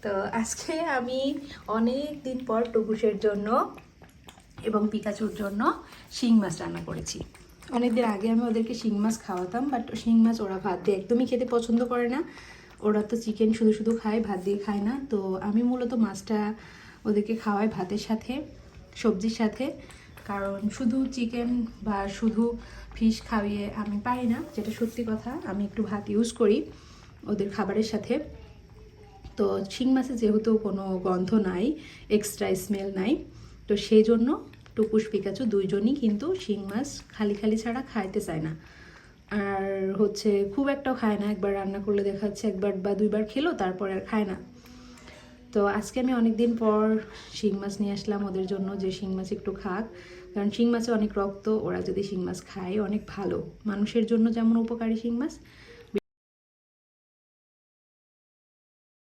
তো আজকে আমি অনেক দিন পর টুকুসের জন্য এবং পিকাচুর জন্য শিং মাছ রান্না করেছি। অনেকদিন আগে আমি ওদেরকে শিং মাছ খাওয়াতাম, বাট শিং মাছ ওরা ভাত দিয়ে একদমই খেতে পছন্দ করে না। ওরা তো চিকেন শুধু শুধু খায়, ভাত দিয়ে খায় না। তো আমি মূলত মাছটা ওদেরকে খাওয়াই ভাতের সাথে, সবজির সাথে, কারণ শুধু চিকেন বা শুধু ফিশ খাইয়ে আমি পারি না, যেটা সত্যি কথা। আমি একটু ভাত ইউজ করি ওদের খাবারের সাথে। তো শিং মাছে যেহেতু কোনো গন্ধ নাই, এক্সট্রা স্মেল নাই, তো সেই জন্য টুকুস পিকাচু দুইজনই কিন্তু শিং মাছ খালি খালি ছাড়া খাইতে চায় না। আর হচ্ছে খুব একটাও খায় না, একবার রান্না করলে দেখা যাচ্ছে একবার বা দুইবার খেলো, তারপর আর খায় না। তো আজকে আমি অনেক দিন পর শিং মাছ নিয়ে আসলাম ওদের জন্য, যে শিং মাছ একটু খাক, কারণ শিং মাছে অনেক রক্ত, ওরা যদি শিং মাছ খায় অনেক ভালো, মানুষের জন্য যেমন উপকারী শিং মাছ,